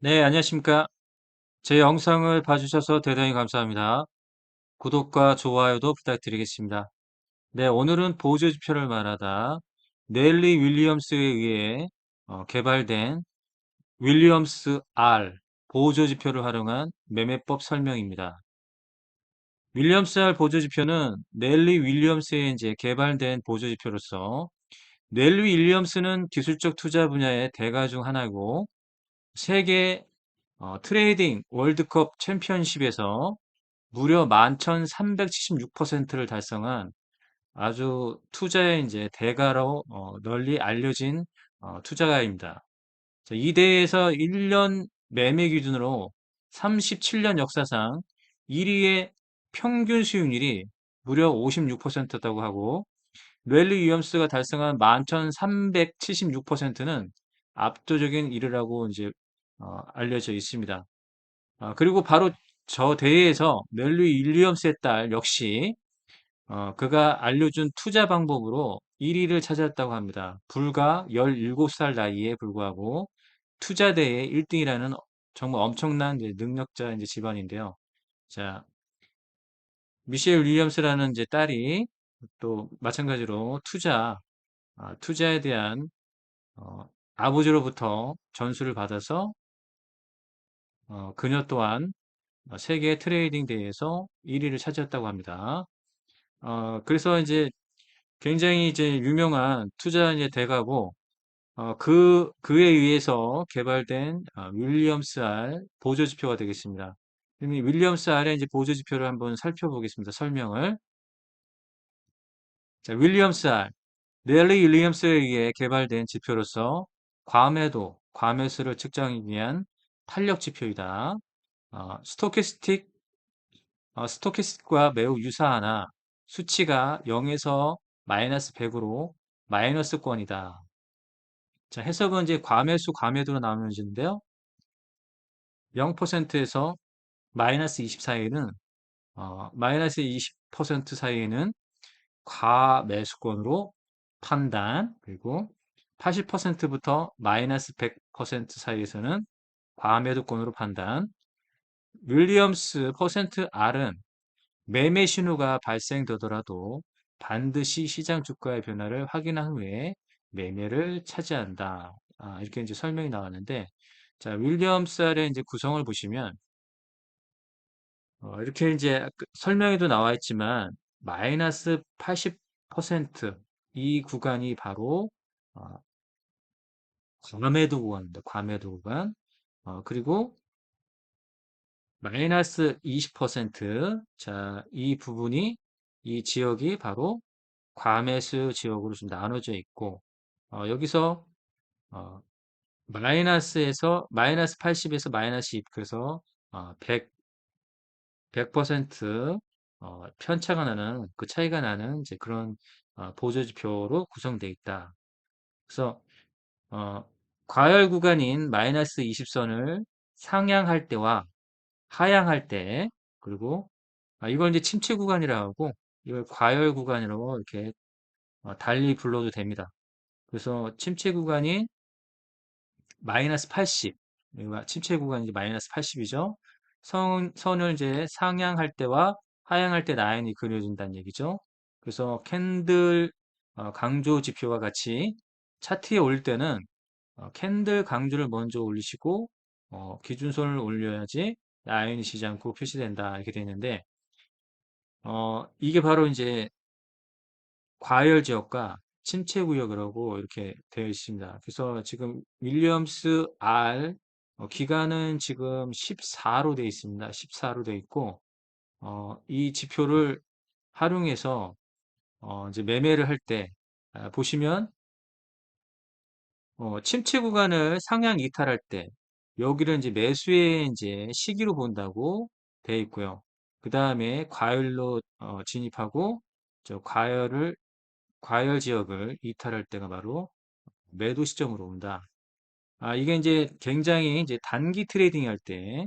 네, 안녕하십니까. 제 영상을 봐주셔서 대단히 감사합니다. 구독과 좋아요도 부탁드리겠습니다. 네, 오늘은 보조지표를 말하다 넬리 윌리엄스에 의해 개발된 윌리엄스 R 보조지표를 활용한 매매법 설명입니다. 윌리엄스 R 보조지표는 넬리 윌리엄스에 이제 개발된 보조지표로서 넬리 윌리엄스는 기술적 투자 분야의 대가 중 하나이고 세계 트레이딩 월드컵 챔피언십에서 무려 11,376%를 달성한 아주 투자의 이제 대가로 널리 알려진 투자가입니다. 자, 이 대회에서 1년 매매 기준으로 37년 역사상 1위의 평균 수익률이 무려 56%였다고 하고 랠리 위엄스가 달성한 11,376%는 압도적인 1위라고 이제 알려져 있습니다. 그리고 바로 저 대회에서 넬리 윌리엄스의 딸 역시 그가 알려준 투자 방법으로 1위를 찾았다고 합니다. 불과 17살 나이에 불구하고 투자 대회 1등이라는 정말 엄청난 이제 능력자 이제 집안인데요. 자, 미셸 윌리엄스라는 이제 딸이 또 마찬가지로 투자에 대한 어, 아버지로부터 전수를 받아서 그녀 또한 세계 트레이딩 대회에서 1위를 차지했다고 합니다. 그래서 이제 굉장히 이제 유명한 투자 이제 대가고, 그에 의해서 개발된 윌리엄스 R 보조지표가 되겠습니다. 그럼 이 윌리엄스 R의 이제 보조지표를 한번 살펴보겠습니다. 설명을. 자, 윌리엄스 R. 넬리 윌리엄스에 의해 개발된 지표로서 과매수를 측정하기 위한 탄력 지표이다. 스토캐스틱 스토캐스틱과 매우 유사하나 수치가 0에서 마이너스 100으로 마이너스권이다. 자, 해석은 이제 과매도로 나누어지는데요. 0%에서 마이너스 20 사이에는 마이너스 20% 사이에는 과매수권으로 판단, 그리고 80%부터 마이너스 100% 사이에서는 과매도권으로 판단. 윌리엄스 퍼센트 R은 매매 신호가 발생되더라도 반드시 시장 주가의 변화를 확인한 후에 매매를 차지한다. 이렇게 이제 설명이 나왔는데, 자, 윌리엄스의 이제 구성을 보시면, 이렇게 이제 설명에도 나와 있지만, 마이너스 80%이 구간이 바로, 어, 과매도 구간입니다. 과매도 구간. 그리고 마이너스 20%, 자, 이 지역이 바로 과매수 지역으로 좀 나눠져 있고, 여기서, 어, 마이너스 80에서 마이너스 2, 그래서, 100% 편차가 나는, 그 차이가 나는 이제 그런, 보조지표로 구성되어 있다. 그래서, 어, 과열 구간인 마이너스 20선을 상향할 때와 하향할 때, 그리고, 이걸 이제 침체 구간이라고 하고, 이걸 과열 구간이라고 이렇게 달리 불러도 됩니다. 그래서 침체 구간이 마이너스 80, 여기가 침체 구간이 이제 마이너스 80이죠. 선을 이제 상향할 때와 하향할 때 라인이 그려진다는 얘기죠. 그래서 캔들 강조 지표와 같이 차트에 올 때는 캔들 강조를 먼저 올리시고 기준선을 올려야지 라인이 지지 않고 표시된다 이렇게 되는데 이게 바로 이제 과열 지역과 침체 구역이라고 이렇게 되어 있습니다. 그래서 지금 윌리엄스 R 기간은 지금 14로 되어 있습니다. 14로 되어 있고 이 지표를 활용해서 이제 매매를 할 때 보시면 침체 구간을 상향 이탈할 때 여기를 이제 매수의 이제 시기로 본다고 되어 있고요. 그 다음에 과열로 진입하고 저 과열 지역을 이탈할 때가 바로 매도 시점으로 온다. 이게 이제 굉장히 이제 단기 트레이딩 할 때,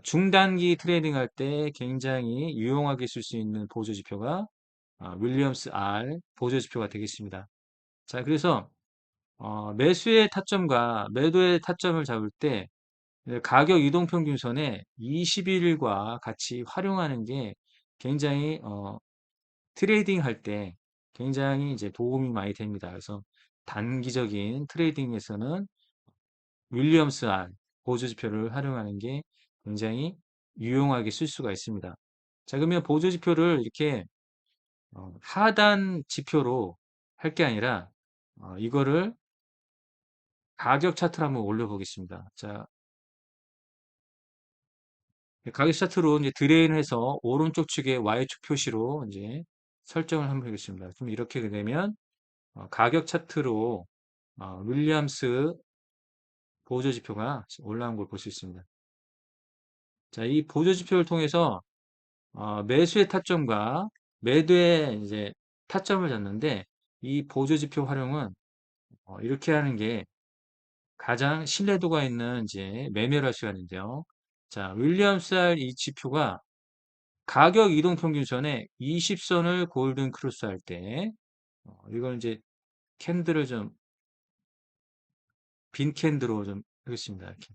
중단기 트레이딩 할 때 굉장히 유용하게 쓸 수 있는 보조 지표가 윌리엄스 R 보조 지표가 되겠습니다. 자, 그래서 매수의 타점과 매도의 타점을 잡을 때 가격 이동평균선에 21일과 같이 활용하는 게 굉장히 트레이딩 할 때 굉장히 이제 도움이 많이 됩니다. 그래서 단기적인 트레이딩에서는 윌리엄스 알 보조지표를 활용하는 게 굉장히 유용하게 쓸 수가 있습니다. 자, 그러면 보조지표를 이렇게 하단 지표로 할 게 아니라 이거를 가격 차트로 한번 올려보겠습니다. 자, 가격 차트로 이제 드레인을 해서 오른쪽 측에 Y축 표시로 이제 설정을 한번 해보겠습니다. 그럼 이렇게 되면 가격 차트로 윌리엄스 보조지표가 올라온 걸 볼 수 있습니다. 자, 이 보조지표를 통해서 매수의 타점과 매도의 이제 타점을 잡는데 이 보조지표 활용은 이렇게 하는 게 가장 신뢰도가 있는 이제 매매를 할 수가 있는데요. 자, 윌리엄스 알 이 지표가 가격 이동 평균선에 20선을 골든 크로스 할 때, 이걸 이제 캔들을 좀, 빈 캔들로 좀 하겠습니다. 이렇게.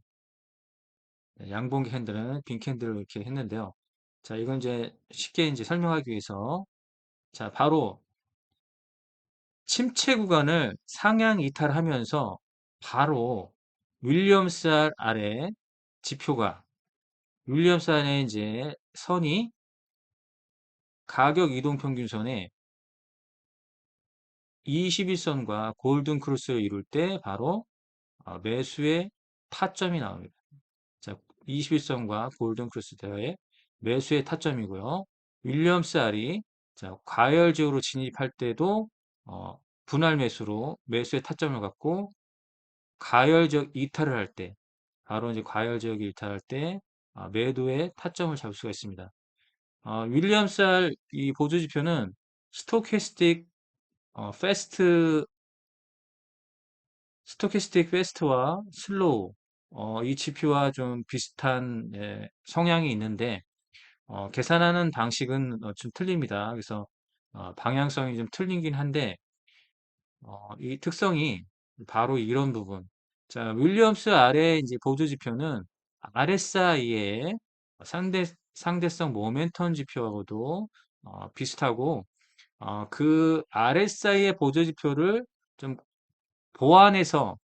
네, 양봉 캔들은 빈 캔들을 이렇게 했는데요. 자, 이건 이제 쉽게 이제 설명하기 위해서, 자, 바로 침체 구간을 상향 이탈하면서 바로 윌리엄스 알 아래 지표가, 윌리엄스 알의 이제 선이 가격 이동 평균선에 21선과 골든 크로스를 이룰 때 바로 매수의 타점이 나옵니다. 자, 21선과 골든 크로스 대화의 매수의 타점이고요. 윌리엄스 알이 자, 과열지역으로 진입할 때도 분할 매수로 매수의 타점을 갖고 과열지역 이탈을 할 때, 바로 이제 과열지역 이탈할 때 매도의 타점을 잡을 수가 있습니다. 윌리엄스 알 이 보조지표는 스토캐스틱 패스트 스토캐스틱 패스트와 슬로우 이 지표와 좀 비슷한 성향이 있는데 계산하는 방식은 좀 틀립니다. 그래서 방향성이 좀 틀리긴 한데 이 특성이 바로 이런 부분. 자, 윌리엄스 아래 이제 보조 지표는 RSI의 상대성 모멘텀 지표하고도 비슷하고 그 RSI의 보조 지표를 좀 보완해서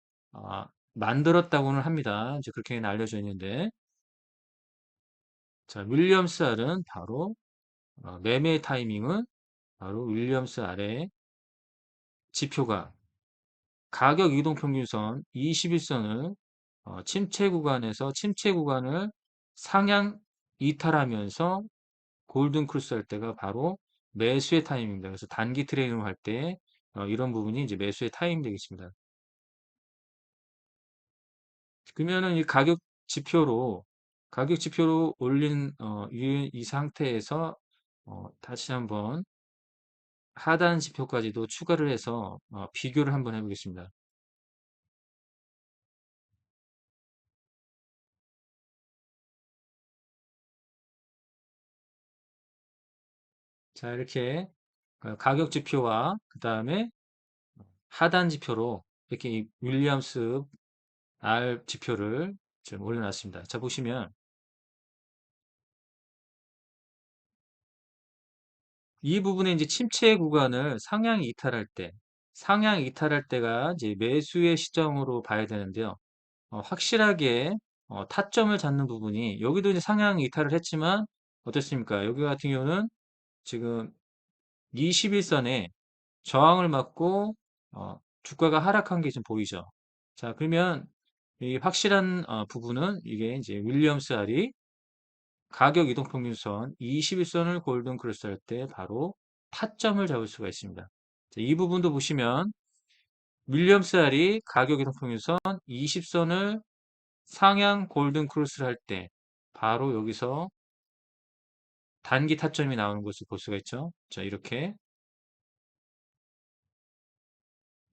만들었다고는 합니다. 이제 그렇게 알려져 있는데, 자, 윌리엄스 R은 바로 매매 타이밍은 바로 윌리엄스 R의 지표가 가격 이동 평균선 21선을 침체 구간에서 침체 구간을 상향 이탈하면서 골든 크루스 할 때가 바로 매수의 타이밍입니다. 그래서 단기 트레이딩 할 때 이런 부분이 이제 매수의 타이밍 되겠습니다. 그러면은 이 가격 지표로 올린 이 상태에서 다시 한번 하단 지표까지도 추가를 해서 비교를 한번 해보겠습니다. 자, 이렇게 가격 지표와 그 다음에 하단 지표로 이렇게 이 윌리엄스 R 지표를 좀 올려놨습니다. 자, 보시면 이 부분에 이제 침체 구간을 상향 이탈할 때가 이제 매수의 시점으로 봐야 되는데요. 확실하게 타점을 잡는 부분이 여기도 이제 상향 이탈을 했지만 어떻습니까? 여기 같은 경우는 지금 21선에 저항을 맞고 주가가 하락한 게 좀 보이죠. 자, 그러면 이 확실한 부분은 이게 이제 윌리엄스 알이 가격 이동평균선 21선을 골든 크로스 할 때 바로 타점을 잡을 수가 있습니다. 자, 이 부분도 보시면 윌리엄스 알이 가격 이동평균선 20선을 상향 골든 크로스를 할 때 바로 여기서 단기 타점이 나오는 것을 볼 수가 있죠. 자, 이렇게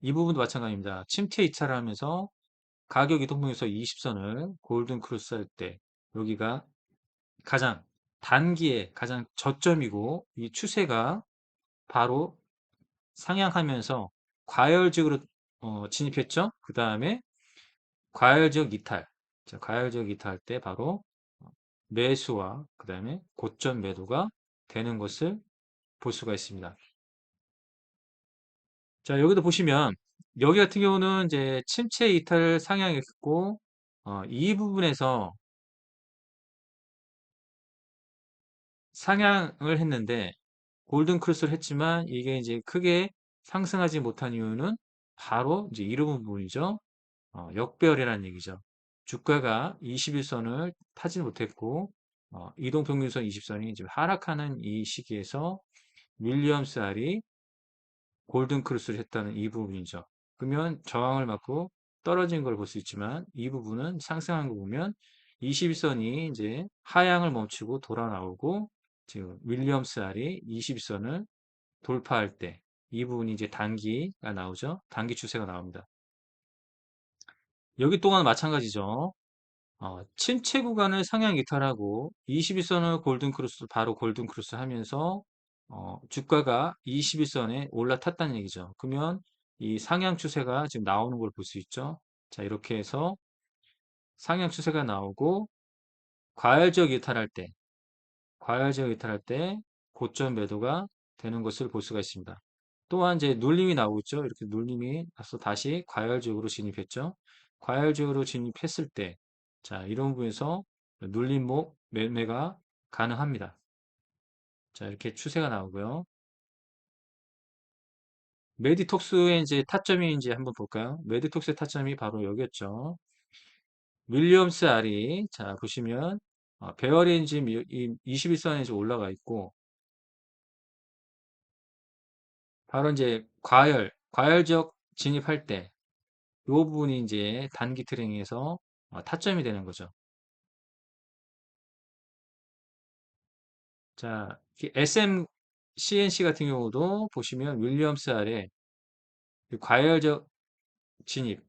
이 부분도 마찬가지입니다. 침체 이탈을 하면서 가격 이동평균선 20선을 골든 크로스 할 때 여기가 가장 단기에 가장 저점이고 이 추세가 바로 상향하면서 과열직으로 진입했죠. 그 다음에 과열지역 이탈. 자, 과열적 이탈할 때 바로 매수와 그 다음에 고점 매도가 되는 것을 볼 수가 있습니다. 자, 여기도 보시면 여기 같은 경우는 이제 침체 이탈 상향했고 이 부분에서 상향을 했는데 골든 크로스를 했지만 이게 이제 크게 상승하지 못한 이유는 바로 이제 이런 부분이죠. 역배열이라는 얘기죠. 주가가 21선을 타지 못했고 이동평균선 20선이 지금 하락하는 이 시기에서 윌리엄스 알이 골든 크로스를 했다는 이 부분이죠. 그러면 저항을 맞고 떨어진 걸 볼 수 있지만 이 부분은 상승한 거 보면 21선이 이제 하향을 멈추고 돌아 나오고 지금 윌리엄스 알이 21선을 돌파할 때 이 부분이 이제 단기가 나오죠. 단기 추세가 나옵니다. 여기 동안 마찬가지죠. 침체 구간을 상향 이탈하고 21선을 골든 크로스 바로 골든 크로스 하면서 주가가 21선에 올라탔다는 얘기죠. 그러면 이 상향 추세가 지금 나오는 걸 볼 수 있죠. 자, 이렇게 해서 상향 추세가 나오고 과열적 이탈할 때, 과열적 이탈할 때 고점 매도가 되는 것을 볼 수가 있습니다. 또한 이제 눌림이 나오고 있죠. 이렇게 눌림이 나서 다시 과열적으로 진입했죠. 과열적으로 진입했을 때, 자, 이런 부분에서 눌림목 매매가 가능합니다. 자, 이렇게 추세가 나오고요. 메디톡스의 이제 타점이 이제 한번 볼까요? 메디톡스의 타점이 바로 여기였죠. 윌리엄스 알이, 자, 보시면, 배열이 지금 21선에 올라가 있고, 바로 이제 과열적 진입할 때, 이 부분이 이제 단기 트레이닝에서 타점이 되는 거죠. 자, SM, CNC 같은 경우도 보시면 윌리엄스 아래 과열적 진입.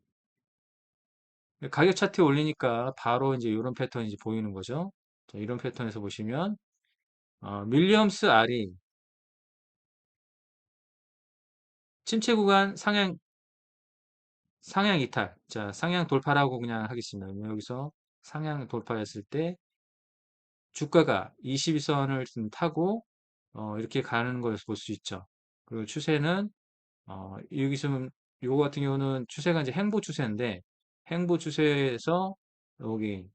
가격 차트 올리니까 바로 이제 이런 패턴이 이제 보이는 거죠. 자, 이런 패턴에서 보시면, 윌리엄스 R이 침체 구간 상향 이탈. 자, 상향 돌파라고 그냥 하겠습니다. 여기서 상향 돌파했을 때 주가가 21선을 타고, 이렇게 가는 걸 볼 수 있죠. 그리고 추세는 여기서 요거 같은 경우는 추세가 이제 행보 추세인데 행보 추세에서 여기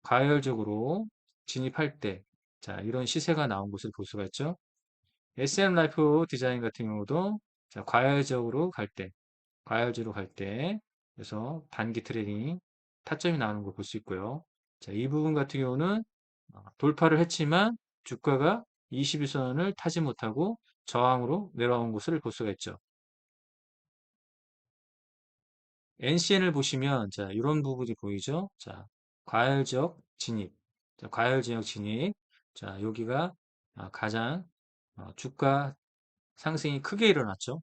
과열적으로 진입할 때 자, 이런 시세가 나온 것을 볼 수가 있죠. SM 라이프 디자인 같은 경우도 자, 과열적으로 갈 때 그래서 단기 트레이딩 타점이 나오는 걸 볼 수 있고요. 자, 이 부분 같은 경우는 돌파를 했지만 주가가 21선을 타지 못하고 저항으로 내려온 것을 볼 수가 있죠. NCN을 보시면 자 이런 부분이 보이죠. 자 과열적 진입, 자, 과열지역 진입. 자 여기가 가장 주가 상승이 크게 일어났죠.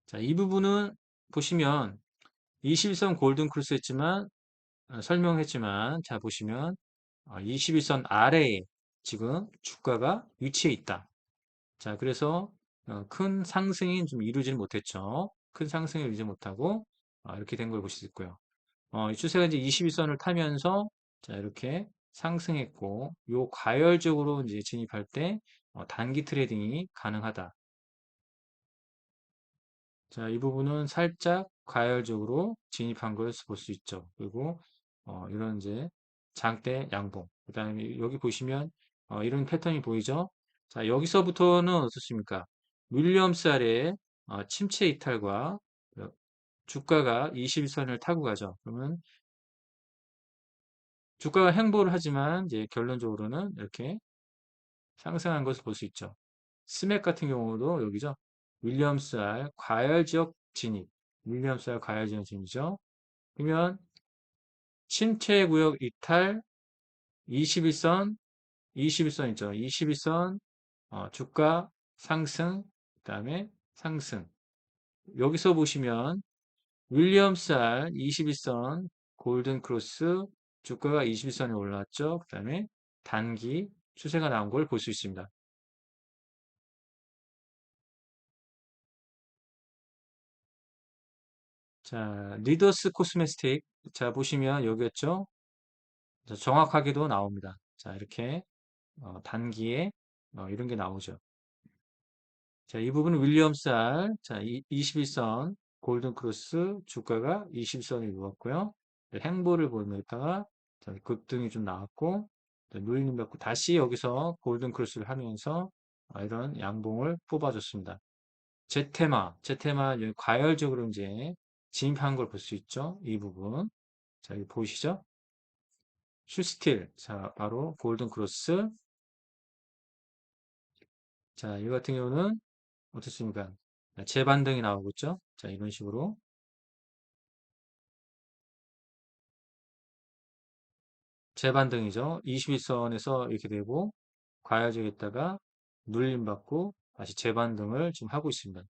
자 이 부분은 보시면 21선 골든 크루스였지만 설명했지만 자 보시면 21선 아래에 지금 주가가 위치해 있다. 자 그래서 큰 상승이 좀 이루지를 못했죠. 큰 상승을 이루지 못하고 이렇게 된 걸 보실 수 있고요. 이 추세가 이제 21선을 타면서 자 이렇게 상승했고 요 과열적으로 이제 진입할 때 단기 트레이딩이 가능하다. 자, 이 부분은 살짝 과열적으로 진입한 걸 볼 수 있죠. 그리고 이런 이제 장대 양봉. 그다음에 여기 보시면 이런 패턴이 보이죠? 자, 여기서부터는 어떻습니까? 윌리엄스 아래의 침체 이탈과 주가가 21선을 타고 가죠. 그러면 주가가 행보를 하지만 이제 결론적으로는 이렇게 상승한 것을 볼 수 있죠. 스맥 같은 경우도 여기죠. 윌리엄스 알 과열 지역 진입. 윌리엄스 알 과열 지역 진입이죠. 그러면 침체 구역 이탈 21선, 21선 있죠. 21선 주가 상승, 그다음에 상승. 여기서 보시면 윌리엄스 알 21선 골든 크로스 주가가 21선에 올랐죠. 그다음에 단기 추세가 나온 걸 볼 수 있습니다. 자, 리더스 코스메틱 자, 보시면 여기였죠? 자, 정확하게도 나옵니다. 자, 이렇게 단기에 이런 게 나오죠. 자, 이 부분은 윌리엄스 R. 자, 21선 골든 크로스 주가가 20선을 이루었고요. 행보를 보였다가 급등이 좀 나왔고 눌림 받고 다시 여기서 골든 크로스를 하면서 이런 양봉을 뽑아줬습니다. 제테마 여기 과열적으로 이제 진입한 걸 볼 수 있죠. 이 부분. 자, 여기 보이시죠? 슈스틸. 자, 바로 골든 크로스. 자, 이 같은 경우는 어떻습니까? 재반등이 나오고 있죠? 자, 이런 식으로. 재반등이죠. 21선에서 이렇게 되고, 과열적에다가 눌림받고, 다시 재반등을 지금 하고 있습니다.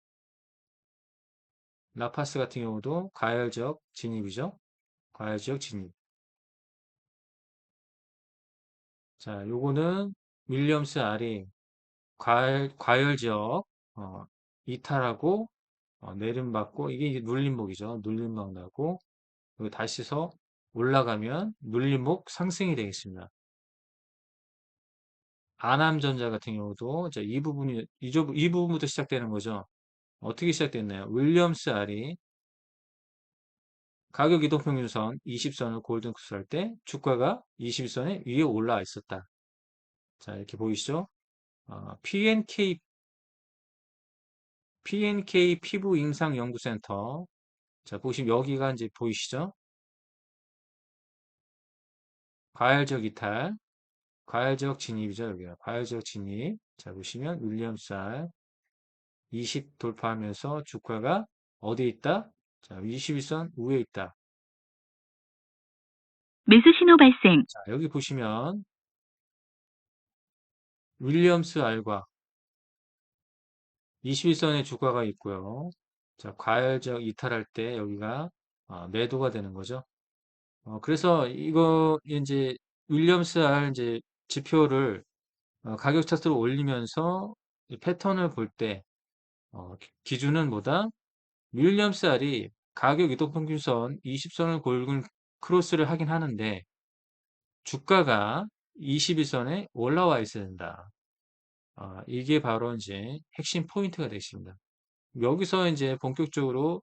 라파스 같은 경우도 과열적 진입이죠. 과열적 진입. 자, 요거는 윌리엄스 R이 과열적, 이탈하고, 내림받고, 이게 이제 눌림목이죠. 눌림목 나고, 여기 다시서 올라가면 눌림목 상승이 되겠습니다. 아남전자 같은 경우도 이제 이 부분부터 시작되는 거죠. 어떻게 시작됐나요? 윌리엄스 R이 가격 이동평균선 20선을 골든크로스 할 때 주가가 21선에 위에 올라와 있었다. 자, 이렇게 보이시죠? PNK 피부 임상 연구센터. 자, 보시면 여기가 이제 보이시죠? 과열적 이탈, 과열적 진입이죠, 여기가. 과열적 진입. 자, 보시면 윌리엄스 R 20 돌파하면서 주가가 어디에 있다? 자, 21선 위에 있다. 매수 신호 발생. 자, 여기 보시면 윌리엄스 R과 21선의 주가가 있고요. 자, 과열적 이탈할 때 여기가 매도가 되는 거죠. 그래서 이거 이제 윌리엄스 R 이제 지표를 가격 차트로 올리면서 이 패턴을 볼 때 기준은 뭐다? 윌리엄스 R이 가격 이동평균선 20선을 골근 크로스를 하긴 하는데 주가가 21선에 올라와 있어야 된다. 이게 바로 이제 핵심 포인트가 되겠습니다. 여기서 이제 본격적으로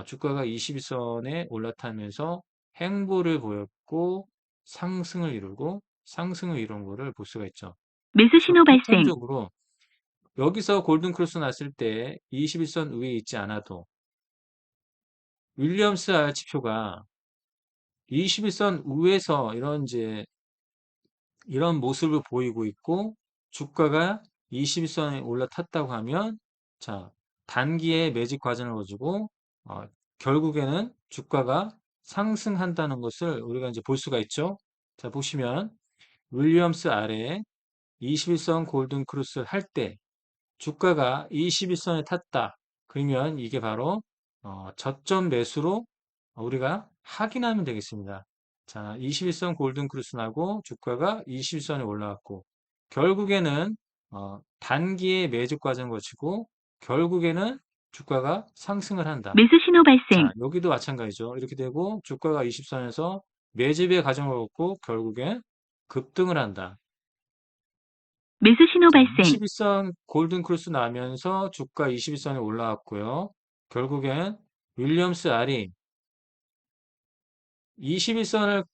주가가 21선에 올라타면서 행보를 보였고 상승을 이룬 거를 볼 수가 있죠. 매수 그래서 신호 발생. 패턴적으로 여기서 골든 크로스 났을 때 21선 위에 있지 않아도 윌리엄스 R 지표가 21선 위에서 이런 모습을 보이고 있고 주가가 21선에 올라탔다고 하면 자, 단기의 매집 과정을 가지고 결국에는 주가가 상승한다는 것을 우리가 이제 볼 수가 있죠. 자, 보시면 윌리엄스 R의 21선 골든 크루스 할 때 주가가 21선에 탔다. 그러면 이게 바로 저점 매수로 우리가 확인하면 되겠습니다. 자, 21선 골든 크루스나고 주가가 21선에 올라왔고 결국에는 단기의 매집 과정 거치고 결국에는 주가가 상승을 한다. 매수 신호 자, 발생. 여기도 마찬가지죠. 이렇게 되고 주가가 20선에서 매집의 과정을 걷고 결국엔 급등을 한다. 매수 신호 자, 발생. 21선 골든 크루스 나면서 주가 21선에 올라왔고요. 결국엔 윌리엄스 R이 21선을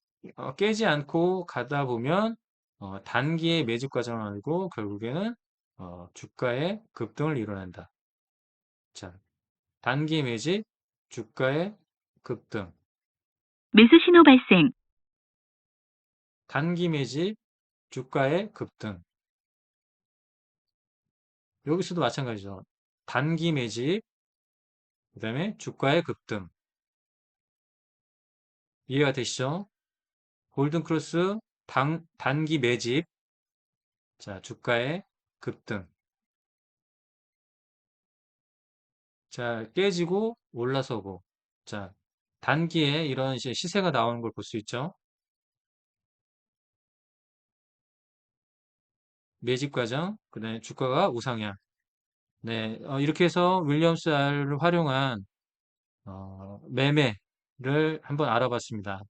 깨지 않고 가다 보면 단기의 매집 과정을 알고 결국에는 주가의 급등을 이뤄낸다. 자, 단기 매집, 주가의 급등, 매수 신호 발생. 단기 매집, 주가의 급등. 여기서도 마찬가지죠. 단기 매집, 그 다음에 주가의 급등. 이해가 되시죠? 골든 크로스 단기 매집, 자, 주가의 급등. 자, 깨지고 올라서고. 자, 단기에 이런 이제 시세가 나오는 걸 볼 수 있죠. 매집 과정, 그 다음에 주가가 우상향. 네, 이렇게 해서 윌리엄스 R을 활용한 매매, 한번 알아봤습니다.